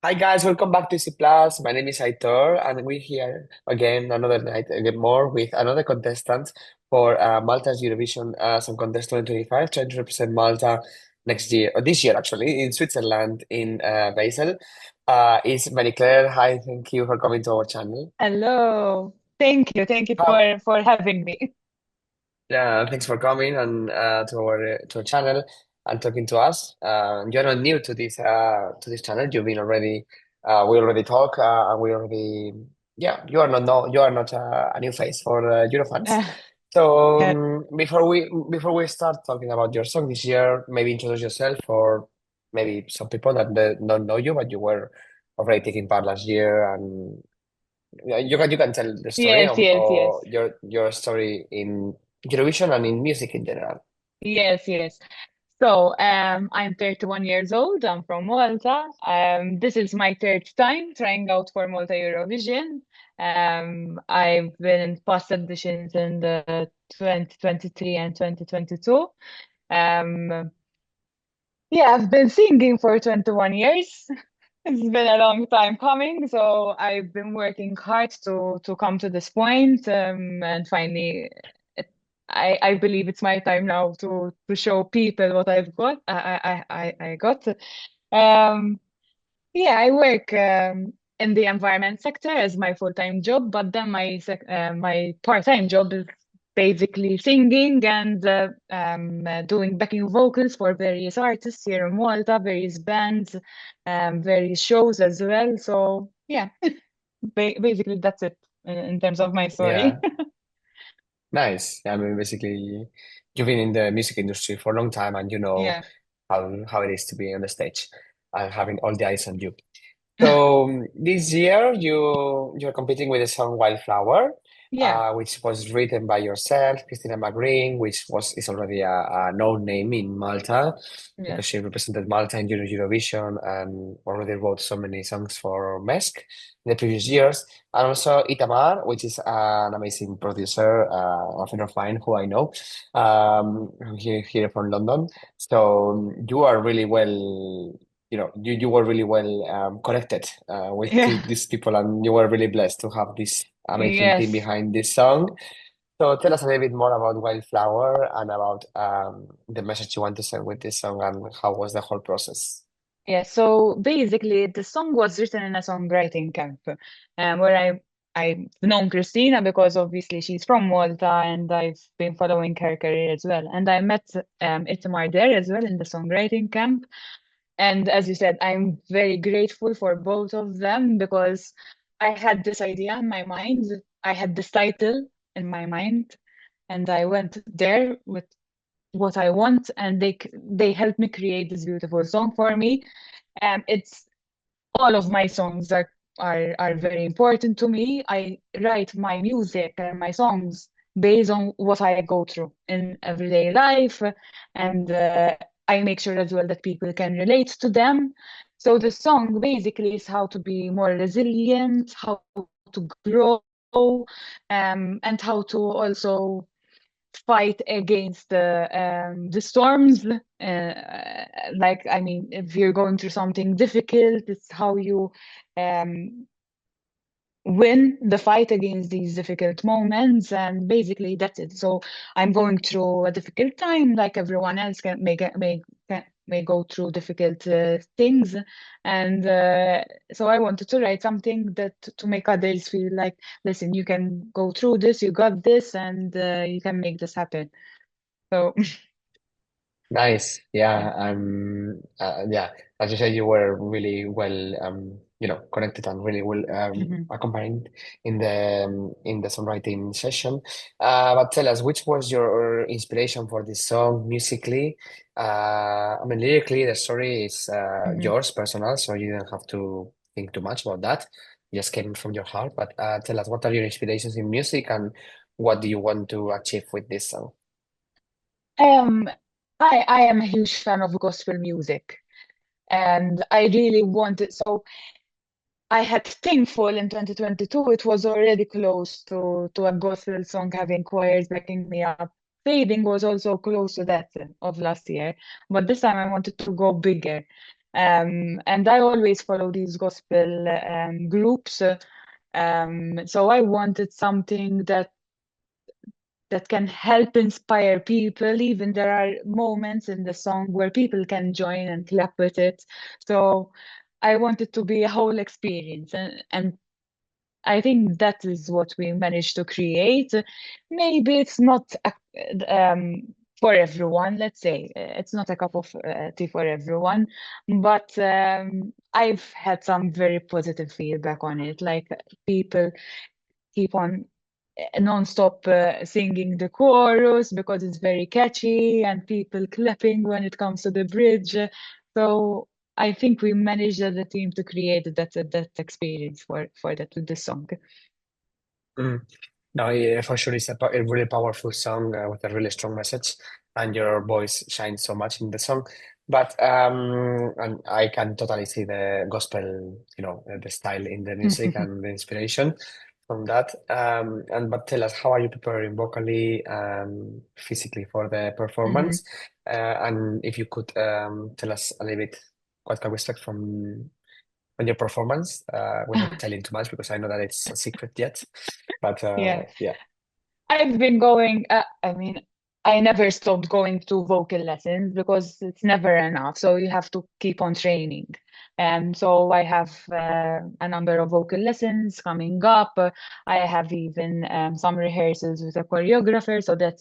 Hi guys, welcome back to ESCplus. My name is Aitor, and we're here again another night, again more with another contestant for Malta's Eurovision Song Contest 2025, trying to represent Malta next year, or this year actually, in Switzerland, in Basel. Is Marie-Claire. Hi, thank you for coming to our channel. Hello. Thank you How, for having me. Yeah, thanks for coming and to our channel and talking to us. You're not new to this channel. You've been already we already talk and we already you are not a new face for Eurofans. So Yeah. before we start talking about your song this year, maybe introduce yourself for maybe some people that don't know you, but you were already taking part last year, and yeah, you can tell the story Yes, yes, yes. or your story in Eurovision and in music in general. Yes, yes. So, I'm 31 years old. I'm from Malta. This is my third time trying out for Malta Eurovision. I've been in past editions in the 2023 and 2022. Um, yeah, I've been singing for 21 years. It's been a long time coming, so I've been working hard to come to this point, and finally, it, I believe it's my time now to show people what I've got. I got. Um, yeah, I work in the environment sector as my full-time job, but then my part-time job is basically singing and doing backing vocals for various artists here in Malta, various bands, various shows as well. So yeah, basically that's it in terms of my story. Yeah, nice. I mean, basically, you've been in the music industry for a long time, and you know Yeah, how it is to be on the stage and having all the eyes on you. So this year you're competing with the song Wildflower, yeah, which was written by yourself, Christina McGreen, which is already a known name in Malta yeah, because she represented Malta in Eurovision and already wrote so many songs for MESC in the previous years. And also Itamar, which is an amazing producer, a friend of mine who I know here from London. So you are really well, you were really well connected with yeah, these people, and you were really blessed to have this amazing team yes. behind this song. So tell us a little bit more about Wildflower and about the message you want to send with this song and how was the whole process. Yeah, so basically, the song was written in a songwriting camp, where I've known Christina because obviously she's from Malta and I've been following her career as well. And I met Itamar there as well in the songwriting camp. And as you said, I'm very grateful for both of them because I had this idea in my mind. I had this title in my mind, and I went there with what I want, and they helped me create this beautiful song for me. It's all of my songs are very important to me. I write my music and my songs based on what I go through in everyday life, and I make sure as well that people can relate to them. So the song basically is how to be more resilient, how to grow, and how to also fight against the storms. Like, I mean, if you're going through something difficult, it's how you um, win the fight against these difficult moments. And basically, that's it. So I'm going through a difficult time, like everyone else may go through difficult things. And so I wanted to write something that to make others feel like, listen, you can go through this, you got this, and you can make this happen. So Nice. yeah. Yeah. Yeah. As you said, you were really well, connected and really well Mhm. accompanied in the songwriting session. But tell us, which was your inspiration for this song musically? I mean, lyrically, the story is Mhm. yours, personal, so you don't have to think too much about that. It just came from your heart. But tell us, what are your inspirations in music, and what do you want to achieve with this song? Um, I am a huge fan of gospel music, and I really wanted. So I had Thankful in 2022. It was already close to a gospel song, having choirs backing me up. Fading was also close to that of last year, but this time I wanted to go bigger. And I always follow these gospel groups. So I wanted something that can help inspire people. Even there are moments in the song where people can join and clap with it. So I want it to be a whole experience, and I think that is what we managed to create. Maybe it's not for everyone, let's say. It's not a cup of tea for everyone, but I've had some very positive feedback on it. Like people keep on non-stop singing the chorus because it's very catchy, and people clapping when it comes to the bridge. So I think we managed as a team to create that experience for that with the song. Mm. No, yeah, for sure, it's a really powerful song with a really strong message, and your voice shines so much in the song. But and I can totally see the gospel, the style in the music and the inspiration from that. And but tell us, how are you preparing vocally and physically for the Mhm. performance? And if you could tell us a little bit, what can we expect from your performance, without telling too much, because I know that it's a secret yet. But Yeah. yeah. I've been going, I mean, I never stopped going to vocal lessons because it's never enough. So you have to keep on training. So I have a number of vocal lessons coming up. I have even some rehearsals with a choreographer, so that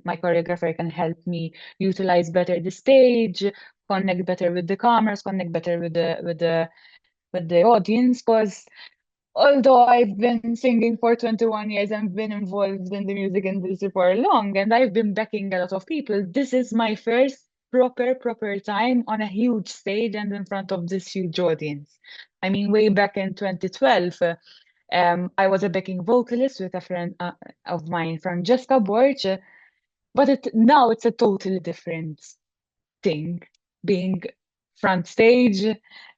my choreographer can help me utilize better the stage, connect better with the cameras, connect better with the audience. Because although I've been singing for 21 years and been involved in the music industry for long, and I've been backing a lot of people, this is my first proper time on a huge stage and in front of this huge audience. I mean, way back in 2012, I was a backing vocalist with a friend of mine, Francesca Borch, but now it's a totally different thing, being front stage.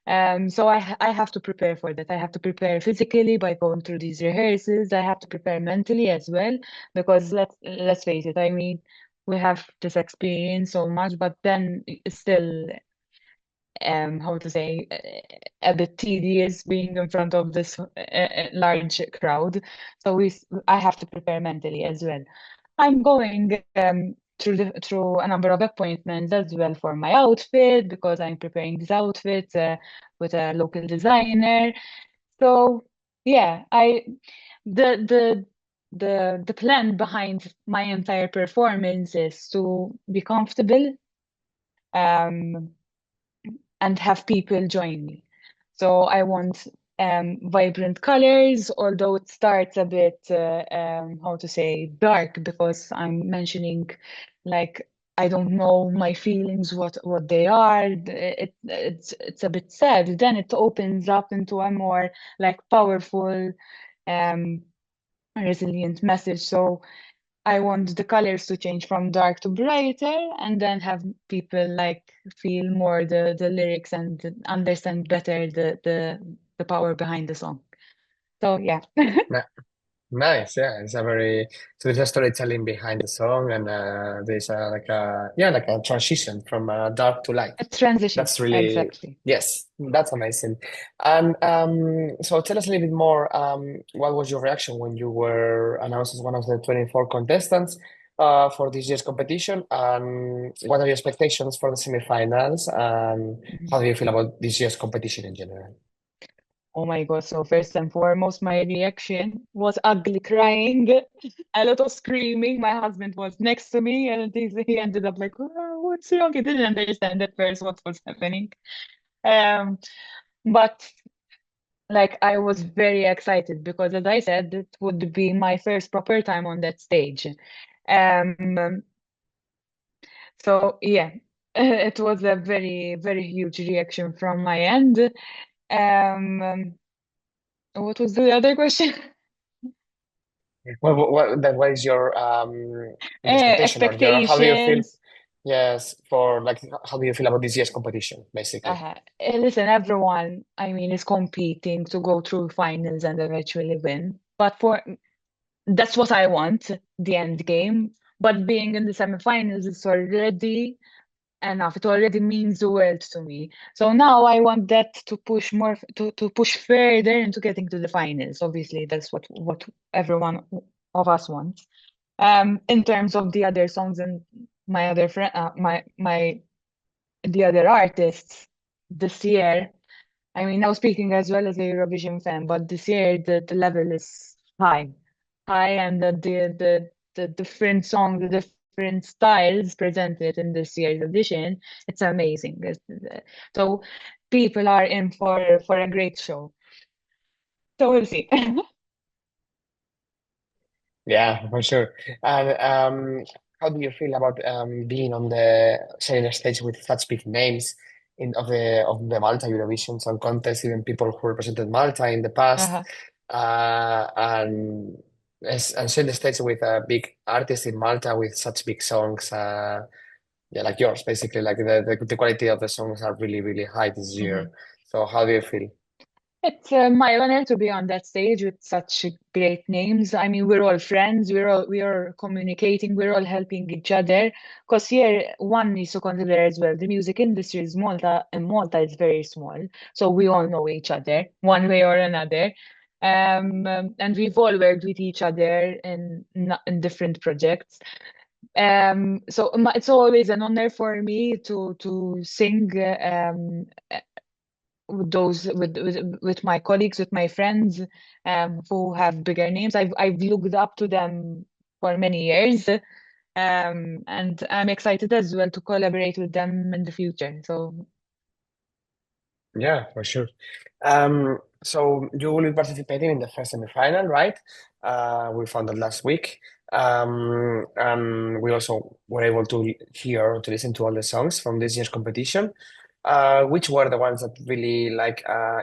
So I have to prepare for that. I have to prepare physically by going through these rehearsals. I have to prepare mentally as well, because let's face it, I mean, we have this experience so much, but then it's still how to say, a bit tedious being in front of this large crowd. So I have to prepare mentally as well. I'm going through a number of appointments as well for my outfit, because I'm preparing this outfit with a local designer. So yeah, I the the plan behind my entire performance is to be comfortable, um, and have people join me. So I want vibrant colors, although it starts a bit, how to say, dark, because I'm mentioning, like, I don't know my feelings, what they are. It's a bit sad. Then it opens up into a more like powerful, um, resilient message. So I want the colors to change from dark to brighter, and then have people like feel more the lyrics and understand better the power behind the song. So yeah, Nice, yeah. It's a very so there's a storytelling behind the song, and there's like a transition from dark to light. a transition. That's really Exactly. yes, that's amazing. And so tell us a little bit more. What was your reaction when you were announced as one of the 24 contestants for this year's competition? And what are your expectations for the semifinals? And Mhm. how do you feel about this year's competition in general? Oh my God. So first and foremost, my reaction was ugly crying, a lot of screaming. My husband was next to me, and he ended up like, "Oh, what's wrong?" He didn't understand at first what was happening. Um, but like I was very excited because, as I said, it would be my first proper time on that stage. Um, so yeah, it was a very huge reaction from my end. Um, what was the other question? What is your expectation, or your how do you feel? Expectations. Yes, for like how do you feel about this year's competition, basically? Listen, everyone, I mean, is competing to go through finals and eventually win. But that's what I want, the end game. But being in the semifinals is already enough. It already means the world to me. So now I want that to push more to push further into getting to the finals. Obviously, that's what everyone of us wants. In terms of the other songs and my other friend, my the other artists this year. I mean, now speaking as well as a Eurovision fan, but this year the level is high, and the different songs, the different styles presented in this year's edition, it's amazing. So people are in for a great show. So we'll see. Yeah, for sure. And how do you feel about being on the sharing a stage with such big names of the Malta Eurovision Song Contest, even people who represented Malta in the past, Uh-huh. and and sharing the stage with a big artist in Malta with such big songs, yeah, like yours, basically. Like the quality of the songs are really, really high this year. Mhm. So how do you feel? It's my honor to be on that stage with such great names. I mean, we're all friends. We are communicating. We're all helping each other. Because here, one needs to consider as well, the music industry is Malta, and Malta is very small. So we all know each other one way or another. And we've all worked with each other in different projects. So it's always an honor for me to sing with those with my colleagues, with my friends who have bigger names. I've looked up to them for many years, and I'm excited as well to collaborate with them in the future. So Yeah, for sure. So you will be participating in the first semi-final, right? We found that last week. And we also were able to hear to listen to all the songs from this year's competition. Which were the ones that really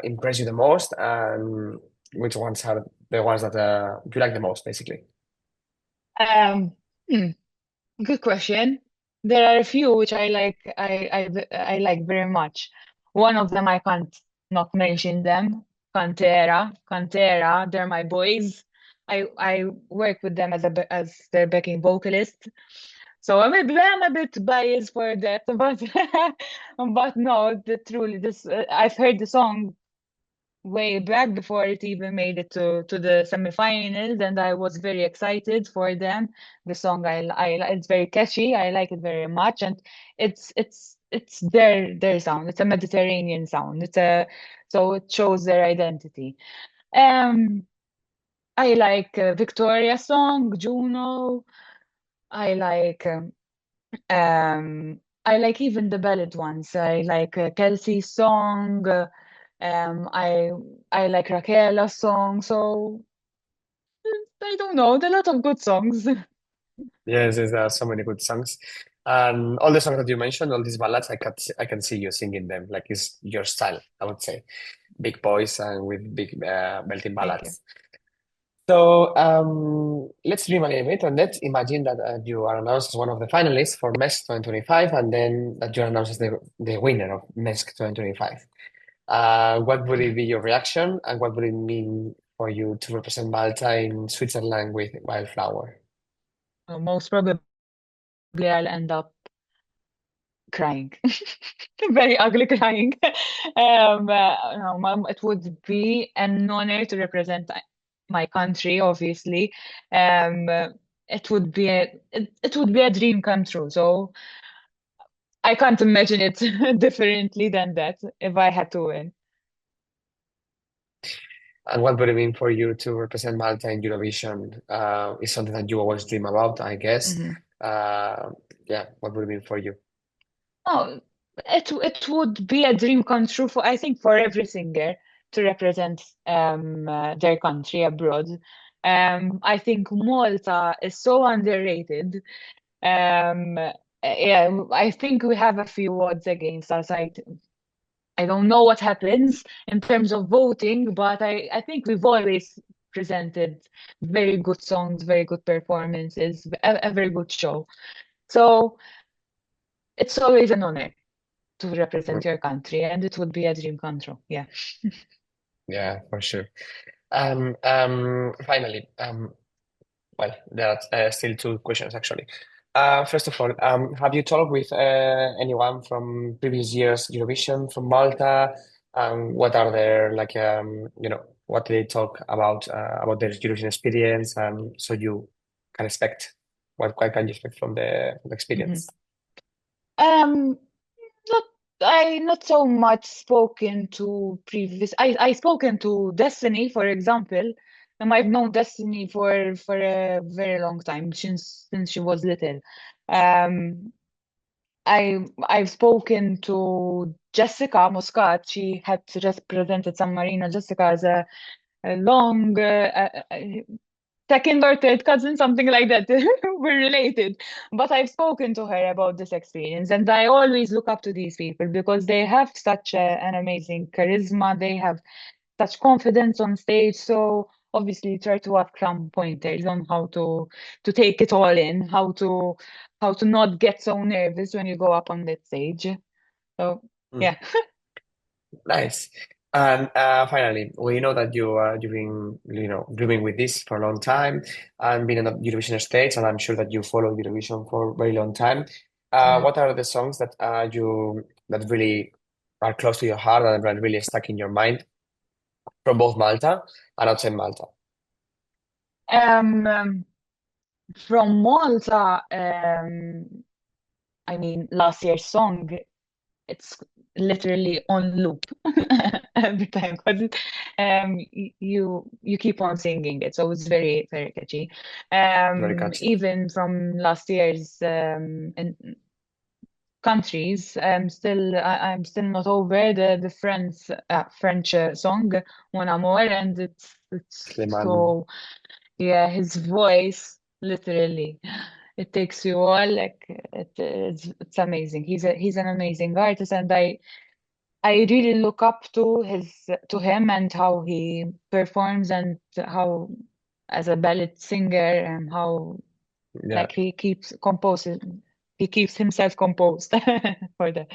impressed you the most, and which ones are the ones that you like the most, basically? um, hmm, good question. There are a few which I like very much. One of them I can't not mention them. Cantera, they're my boys. I work with them as their backing vocalist. So I'm a bit biased for that, but but no, truly, this I've heard the song way back before it even made it to the semifinals, and I was very excited for them. The song it's very catchy. I like it very much, and it's their sound. It's a Mediterranean sound. So it shows their identity. Um, I like Victoria's song, Juno. I like. I like even the ballad ones. I like Kelsey's song. Um, I I like Raquel's song. So I don't know. There are a lot of good songs. Yes, there are so many good songs, and all the songs that you mentioned, all these ballads, I can see you singing them. Like it's your style, I would say. Big voice and with big belting Thank you. ballads. So let's dream a little bit and let's imagine that you are announced as one of the finalists for MESC 2025 and then that you are announced as the winner of MESC 2025. What would it be your reaction and what would it mean for you to represent Malta in Switzerland with Wildflower? Most probably I'll end up crying. Very ugly crying. No, it would be an honor to represent my country, obviously. It would be it would be a dream come true. So I can't imagine it differently than that if I had to win. And what would it mean for you to represent Malta in Eurovision? Is something that you always dream about, I guess. Mhm. Uh, yeah, what would it mean for you? Oh, it would be a dream come true for I think for every singer to represent their country abroad. I think Malta is so underrated. Yeah, I think we have a few odds against us. I don't know what happens in terms of voting, but I think we've always presented very good songs, very good performances, a very good show. So it's always an honor to represent your country, and it would be a dream come true. Yeah. Yeah, for sure. Finally, well, there are still two questions actually. First of all, have you talked with anyone from previous years Eurovision from Malta? What are their like what do they talk about their Eurovision experience? And so you can expect what can you expect from the Mhm. experience? Um, not I not so much spoken to previous. I spoken to Destiny, for example. I've known Destiny for a very long time since she was little. Um, I've spoken to Jessica Muscat. She had represented San Marino. Jessica is a long second or third cousin, something like that. We're related. But I've spoken to her about this experience, and I always look up to these people because they have such an amazing charisma. They have such confidence on stage. So obviously, try to have some pointers on how to take it all in, how to not get so nervous when you go up on that stage. So Mm, yeah, nice. And finally, we know that you've been dreaming with this for a long time and been on the Eurovision stage, and I'm sure that you follow Eurovision for a very long time. yeah. What are the songs that you that really are close to your heart and are really stuck in your mind from both Malta and outside Malta? Um, from Malta, I mean, last year's song, it's literally on loop every time because you keep on singing it, so it's very very catchy. Very catchy. Even from last year's countries, I'm still not over the French song Mon Amour, and it's Slimani. so yeah, his voice literally it takes you all like it's amazing. He's an amazing artist, and I really look up to him and how he performs and how as a ballad singer and how Yeah. like he keeps himself composed for the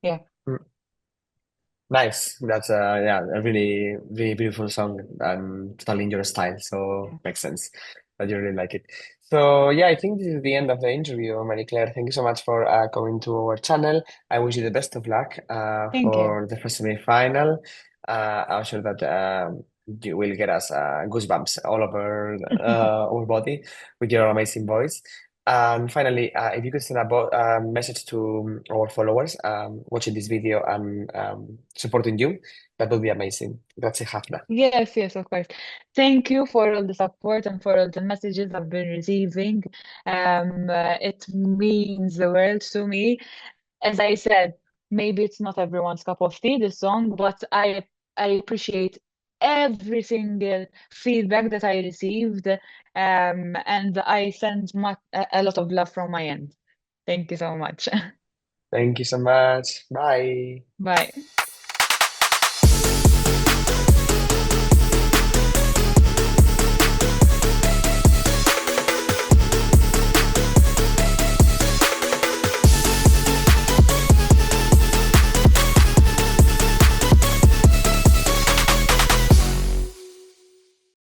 yeah. Mm. Nice. That's a really beautiful song and totally in your style. So makes sense that you really like it. So yeah, I think this is the end of the interview, Marie Claire. Thank you so much for coming to our channel. I wish you the best of luck Thank you. for the first semi-final. I'm sure that you will get us goosebumps all over our body with your amazing voice. And finally, if you could send a message to our followers watching this video and supporting you, that would be amazing. Grazie حفلة. Yes, yes, of course. Thank you for all the support and for all the messages I've been receiving. It means the world to me. As I said, maybe it's not everyone's cup of tea, this song, but I appreciate every single feedback that I received, and I send a lot of love from my end. Thank you so much. Thank you so much. Bye. Bye.